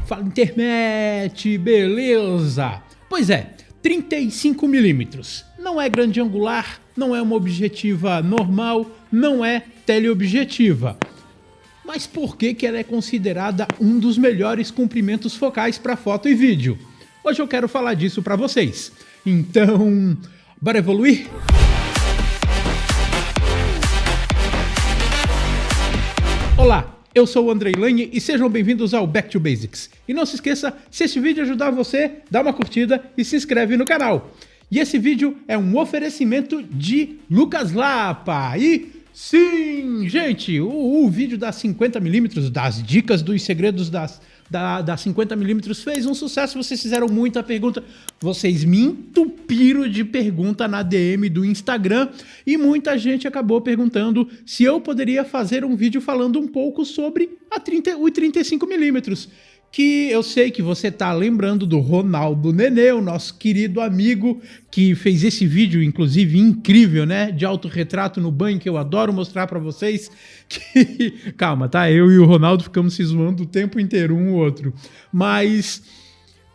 Fala internet, beleza? Pois é, 35mm. Não é grande angular, não é uma objetiva normal, não é teleobjetiva. Mas por que ela é considerada um dos melhores comprimentos focais para foto e vídeo? Hoje eu quero falar disso para vocês. Então, bora evoluir? Olá! Eu sou o Andrei Lane e sejam bem-vindos ao Back to Basics. E não se esqueça, se esse vídeo ajudar você, dá uma curtida e se inscreve no canal. E esse vídeo é um oferecimento de Lucas Lapa. E sim, gente, o vídeo das 50mm, das dicas dos segredos da 50mm fez um sucesso. Vocês fizeram muita pergunta, vocês me entupiram de pergunta na DM do Instagram e muita gente acabou perguntando se eu poderia fazer um vídeo falando um pouco sobre o 35mm, que eu sei que você tá lembrando do Ronaldo Nenê, o nosso querido amigo que fez esse vídeo, inclusive incrível, né, de autorretrato no banho, que eu adoro mostrar pra vocês, que... Calma, tá? Eu e o Ronaldo ficamos se zoando o tempo inteiro, um ou outro. Mas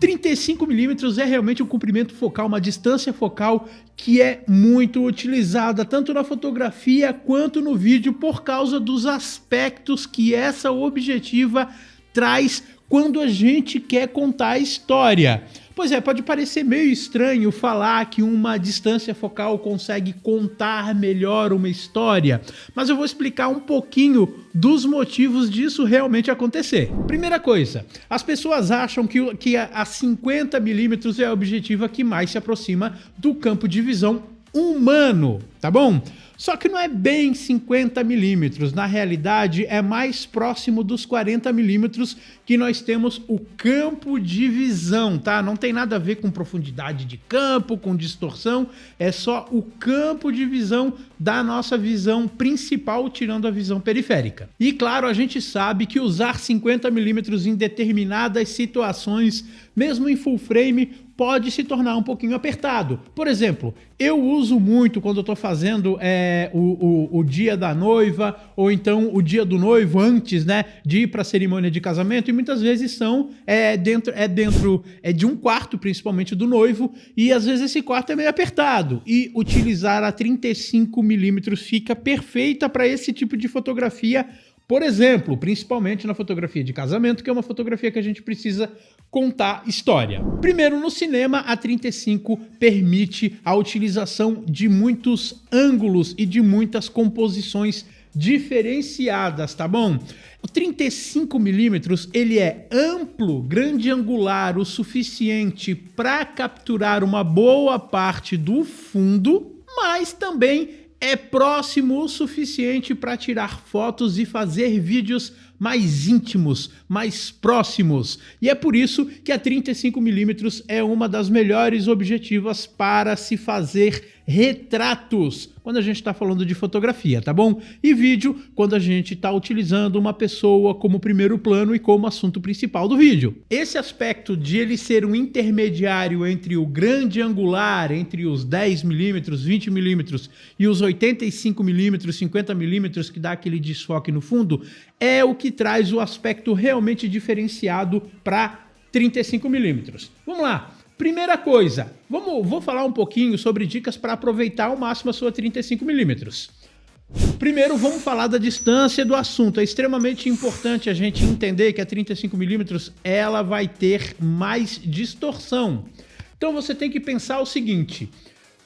35mm é realmente um comprimento focal, uma distância focal que é muito utilizada, tanto na fotografia quanto no vídeo, por causa dos aspectos que essa objetiva traz quando a gente quer contar a história. Pois é, pode parecer meio estranho falar que uma distância focal consegue contar melhor uma história, mas eu vou explicar um pouquinho dos motivos disso realmente acontecer. Primeira coisa, as pessoas acham que a 50mm é a objetiva que mais se aproxima do campo de visão humano, tá bom? Só que não é bem 50mm, na realidade é mais próximo dos 40mm que nós temos o campo de visão, tá? Não tem nada a ver com profundidade de campo, com distorção, é só o campo de visão da nossa visão principal, tirando a visão periférica. E claro, a gente sabe que usar 50mm em determinadas situações, mesmo em full frame, pode se tornar um pouquinho apertado. Por exemplo, eu uso muito quando eu estou fazendo o dia da noiva, ou então o dia do noivo antes, né, de ir para a cerimônia de casamento, e muitas vezes são dentro de um quarto, principalmente do noivo, e às vezes esse quarto é meio apertado, e utilizar a 35mm fica perfeita para esse tipo de fotografia. Por exemplo, principalmente na fotografia de casamento, que é uma fotografia que a gente precisa contar história. Primeiro, no cinema, a 35 permite a utilização de muitos ângulos e de muitas composições diferenciadas, tá bom? O 35mm, ele é amplo, grande angular, o suficiente para capturar uma boa parte do fundo, mas também é próximo o suficiente para tirar fotos e fazer vídeos mais íntimos, mais próximos. E é por isso que a 35mm é uma das melhores objetivas para se fazer retratos, quando a gente está falando de fotografia, tá bom? E vídeo, quando a gente está utilizando uma pessoa como primeiro plano e como assunto principal do vídeo. Esse aspecto de ele ser um intermediário entre o grande angular, entre os 10mm, 20mm e os 85mm, 50mm, que dá aquele desfoque no fundo, é o que traz o aspecto realmente diferenciado para 35mm. Vamos lá! Primeira coisa, vou falar um pouquinho sobre dicas para aproveitar ao máximo a sua 35mm. Primeiro, vamos falar da distância do assunto. É extremamente importante a gente entender que a 35mm ela vai ter mais distorção. Então você tem que pensar o seguinte: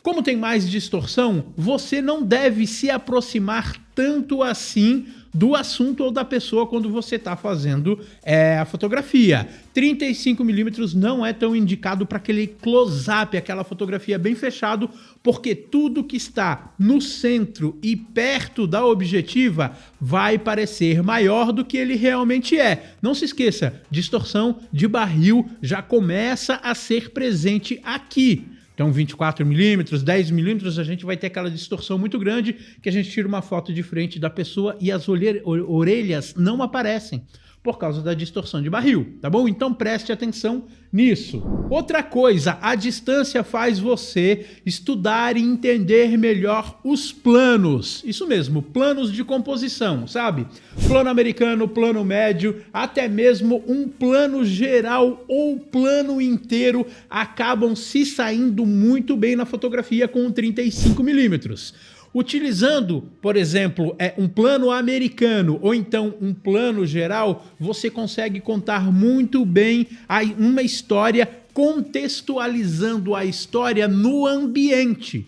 como tem mais distorção, você não deve se aproximar tanto assim do assunto ou da pessoa quando você está fazendo a fotografia. 35mm não é tão indicado para aquele close-up, aquela fotografia bem fechado, porque tudo que está no centro e perto da objetiva vai parecer maior do que ele realmente é. Não se esqueça, distorção de barril já começa a ser presente aqui. Então 24mm, 10mm, a gente vai ter aquela distorção muito grande que a gente tira uma foto de frente da pessoa e as orelhas não aparecem. por causa da distorção de barril, tá bom? Então preste atenção nisso. Outra coisa, a distância faz você estudar e entender melhor os planos. Isso mesmo, planos de composição, sabe? Plano americano, plano médio, até mesmo um plano geral ou plano inteiro acabam se saindo muito bem na fotografia com 35mm. Utilizando, por exemplo, um plano americano ou então um plano geral, você consegue contar muito bem uma história, contextualizando a história no ambiente.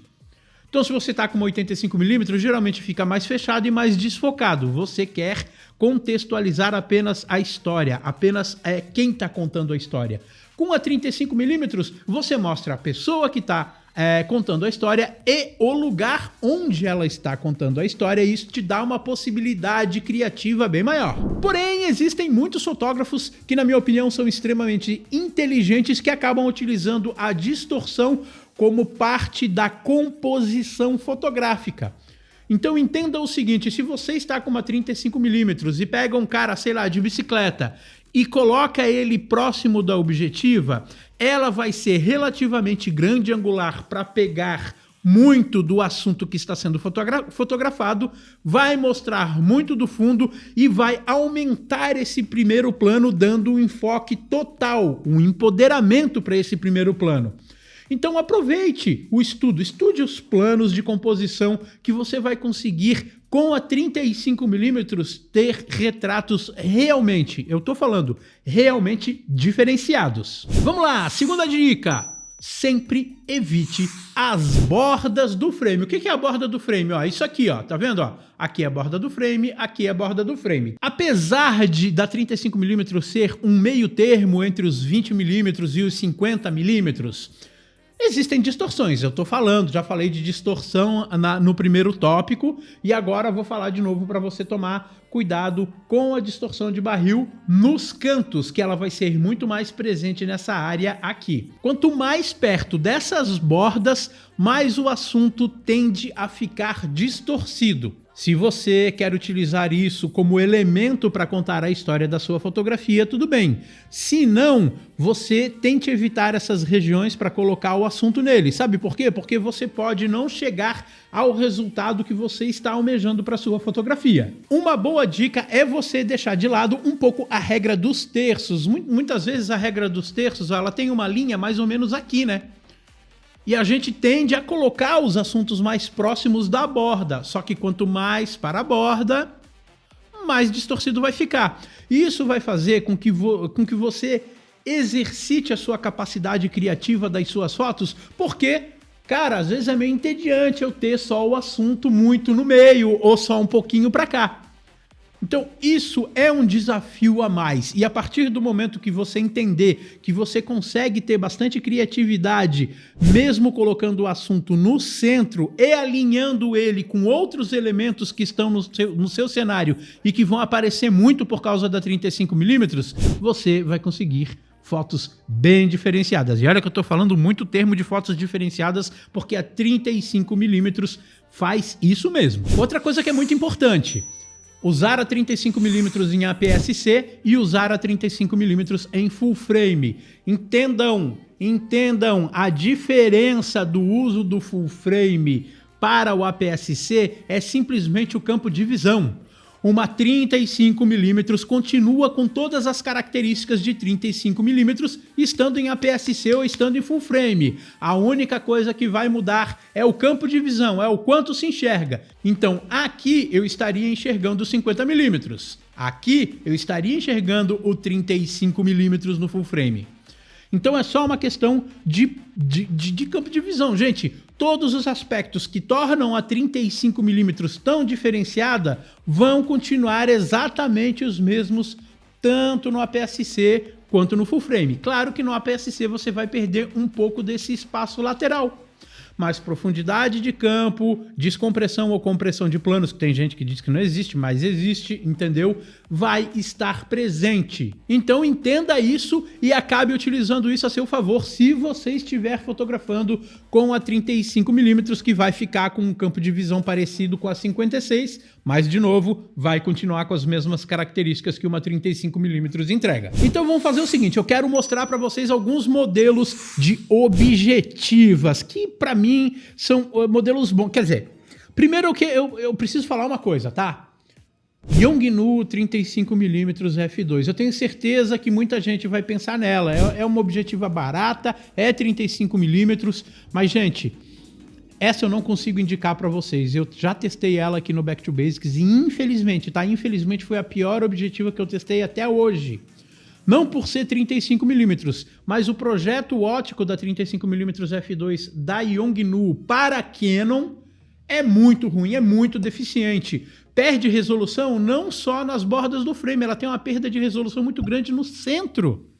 Então, se você está com 85mm, geralmente fica mais fechado e mais desfocado. Você quer contextualizar apenas a história, apenas quem está contando a história. Com a 35mm, você mostra a pessoa que está contando a história e o lugar onde ela está contando a história, e isso te dá uma possibilidade criativa bem maior. Porém, existem muitos fotógrafos que, na minha opinião, são extremamente inteligentes, que acabam utilizando a distorção como parte da composição fotográfica. Então entenda o seguinte, se você está com uma 35mm e pega um cara, sei lá, de bicicleta e coloca ele próximo da objetiva, ela vai ser relativamente grande angular para pegar muito do assunto que está sendo fotografado, vai mostrar muito do fundo e vai aumentar esse primeiro plano, dando um enfoque total, um empoderamento para esse primeiro plano. Então aproveite o estudo, estude os planos de composição que você vai conseguir com a 35mm ter retratos realmente, eu tô falando, realmente diferenciados. Vamos lá, segunda dica. Sempre evite as bordas do frame. O que é a borda do frame? Ó, isso aqui, ó, tá vendo? Ó? Aqui é a borda do frame, aqui é a borda do frame. Apesar da 35mm ser um meio termo entre os 20mm e os 50mm, existem distorções, eu tô falando, já falei de distorção no primeiro tópico e agora vou falar de novo para você tomar cuidado com a distorção de barril nos cantos, que ela vai ser muito mais presente nessa área aqui. Quanto mais perto dessas bordas, mais o assunto tende a ficar distorcido. Se você quer utilizar isso como elemento para contar a história da sua fotografia, tudo bem. Se não, você tente evitar essas regiões para colocar o assunto nele. Sabe por quê? Porque você pode não chegar ao resultado que você está almejando para sua fotografia. Uma boa dica é você deixar de lado um pouco a regra dos terços. Muitas vezes a regra dos terços, ela tem uma linha mais ou menos aqui, né? E a gente tende a colocar os assuntos mais próximos da borda, só que quanto mais para a borda, mais distorcido vai ficar. Isso vai fazer com que você exercite a sua capacidade criativa das suas fotos, porque, cara, às vezes é meio entediante eu ter só o assunto muito no meio ou só um pouquinho para cá. Então isso é um desafio a mais, e a partir do momento que você entender que você consegue ter bastante criatividade, mesmo colocando o assunto no centro e alinhando ele com outros elementos que estão no seu cenário e que vão aparecer muito por causa da 35mm, você vai conseguir fotos bem diferenciadas. E olha que eu estou falando muito o termo de fotos diferenciadas, porque a 35mm faz isso mesmo. Outra coisa que é muito importante: usar a 35mm em APS-C e usar a 35mm em full frame. Entendam a diferença do uso do full frame para o APS-C é simplesmente o campo de visão. Uma 35mm continua com todas as características de 35mm estando em APS-C ou estando em full frame. A única coisa que vai mudar é o campo de visão, é o quanto se enxerga. Então aqui eu estaria enxergando 50mm. Aqui eu estaria enxergando o 35mm no full frame. Então é só uma questão de campo de visão, gente. Todos os aspectos que tornam a 35mm tão diferenciada vão continuar exatamente os mesmos, tanto no APS-C quanto no full frame. Claro que no APS-C você vai perder um pouco desse espaço lateral, mas profundidade de campo, descompressão ou compressão de planos, que tem gente que diz que não existe, mas existe, entendeu? Vai estar presente. Então entenda isso e acabe utilizando isso a seu favor se você estiver fotografando com a 35mm, que vai ficar com um campo de visão parecido com a 56, mas de novo, vai continuar com as mesmas características que uma 35mm entrega. Então vamos fazer o seguinte, eu quero mostrar para vocês alguns modelos de objetivas, que para mim são modelos bons. Quer dizer, primeiro eu preciso falar uma coisa, tá? Yongnuo 35mm f2. Eu tenho certeza que muita gente vai pensar nela. É uma objetiva barata, é 35mm, mas gente, essa eu não consigo indicar para vocês. Eu já testei ela aqui no Back to Basics e infelizmente, tá? Infelizmente foi a pior objetiva que eu testei até hoje. Não por ser 35mm, mas o projeto óptico da 35mm f2 da Yongnuo para Canon é muito ruim, é muito deficiente. Perde resolução não só nas bordas do frame, ela tem uma perda de resolução muito grande no centro.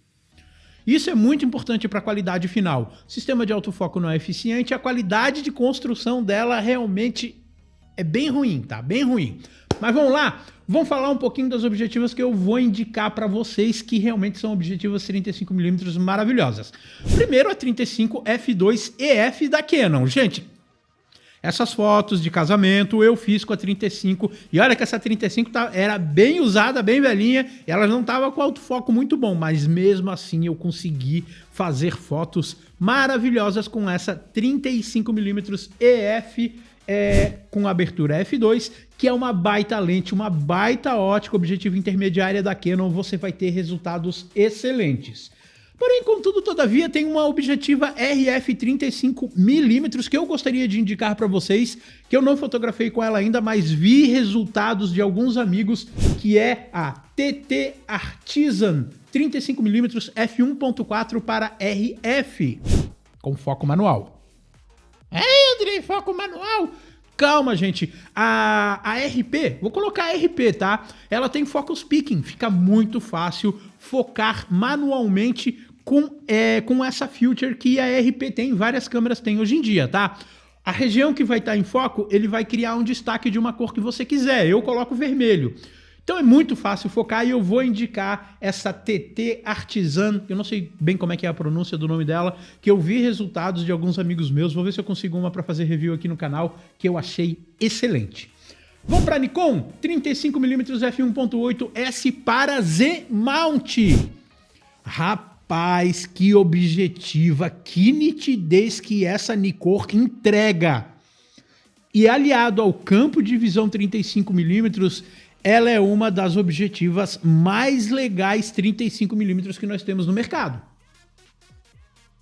Isso é muito importante para a qualidade final. O sistema de autofoco não é eficiente, a qualidade de construção dela realmente é bem ruim, tá? Bem ruim. Mas vamos lá, vamos falar um pouquinho das objetivas que eu vou indicar para vocês, que realmente são objetivas 35mm maravilhosas. Primeiro a 35 f2 EF da Canon. Gente, essas fotos de casamento eu fiz com a 35, e olha que essa 35 era bem usada, bem velhinha, e ela não estava com autofoco muito bom, mas mesmo assim eu consegui fazer fotos maravilhosas com essa 35mm EF com abertura f2, que é uma baita lente, uma baita ótica objetiva intermediária da Canon, você vai ter resultados excelentes. Porém, contudo, todavia, tem uma objetiva RF 35mm que eu gostaria de indicar para vocês, que eu não fotografei com ela ainda, mas vi resultados de alguns amigos, que é a TT Artisan 35mm f1.4 para RF, com foco manual. Andrei, foco manual? Calma, gente. A RP, vou colocar a RP, tá? Ela tem focus picking, fica muito fácil focar manualmente com essa feature que a RP tem, várias câmeras têm hoje em dia, tá? A região que vai estar em foco, ele vai criar um destaque de uma cor que você quiser. Eu coloco vermelho. Então é muito fácil focar e eu vou indicar essa TT Artisan, eu não sei bem como é que é a pronúncia do nome dela, que eu vi resultados de alguns amigos meus, vou ver se eu consigo uma para fazer review aqui no canal, que eu achei excelente. Vamos para Nikon 35mm f1.8S para Z-Mount. Rapaz, que objetiva, que nitidez que essa Nikon entrega. E aliado ao campo de visão 35mm, ela é uma das objetivas mais legais 35mm que nós temos no mercado.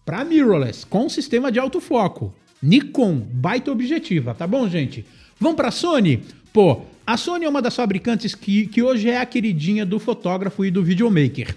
Para mirrorless, com sistema de autofoco. Nikon, baita objetiva, tá bom, gente? Vamos para a Sony? Pô, a Sony é uma das fabricantes que hoje é a queridinha do fotógrafo e do videomaker.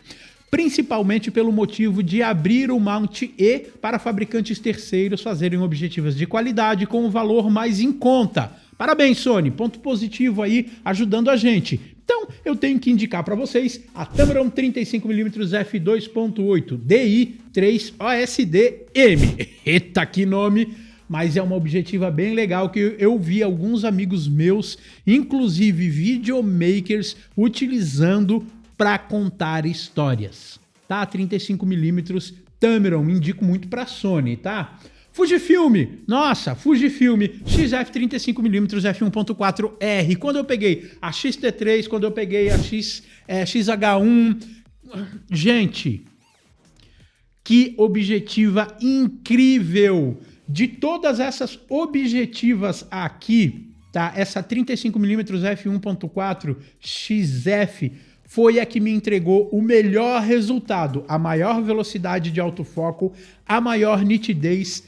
Principalmente pelo motivo de abrir o mount E para fabricantes terceiros fazerem objetivas de qualidade com um valor mais em conta. Parabéns, Sony, ponto positivo aí ajudando a gente. Então, eu tenho que indicar para vocês a Tamron 35mm f2.8 DI3OSD-M. Eita, que nome! Mas é uma objetiva bem legal que eu vi alguns amigos meus, inclusive videomakers, utilizando para contar histórias, tá? 35mm Tamron, indico muito para Sony, tá? Fujifilm, nossa, Fujifilm XF 35mm f1.4R, quando eu peguei a X-T3, quando eu peguei a XH1, gente, que objetiva incrível! De todas essas objetivas aqui, tá? Essa 35mm f1.4 XF foi a que me entregou o melhor resultado, a maior velocidade de autofoco, a maior nitidez,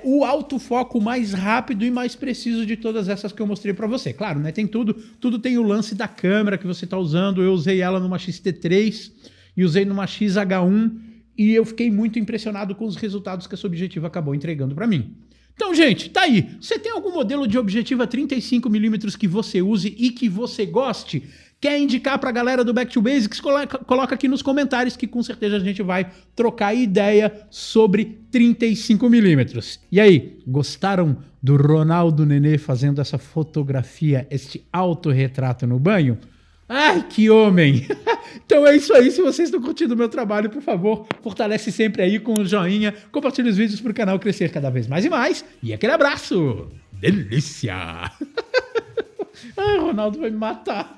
o autofoco mais rápido e mais preciso de todas essas que eu mostrei para você. Claro, né? Tem tudo tem o lance da câmera que você está usando. Eu usei ela numa X-T3 e usei numa XH1 e eu fiquei muito impressionado com os resultados que essa objetiva acabou entregando para mim. Então, gente, tá aí. Você tem algum modelo de objetiva 35mm que você use e que você goste? Quer indicar pra galera do Back to Basics? Coloca aqui nos comentários que com certeza a gente vai trocar ideia sobre 35mm. E aí, gostaram do Ronaldo Nenê fazendo essa fotografia, este autorretrato no banho? Ai, que homem! Então é isso aí. Se vocês estão curtindo o meu trabalho, por favor, fortalece sempre aí com o joinha, compartilhe os vídeos para o canal crescer cada vez mais e mais. E aquele abraço! Delícia! Ai, Ronaldo vai me matar.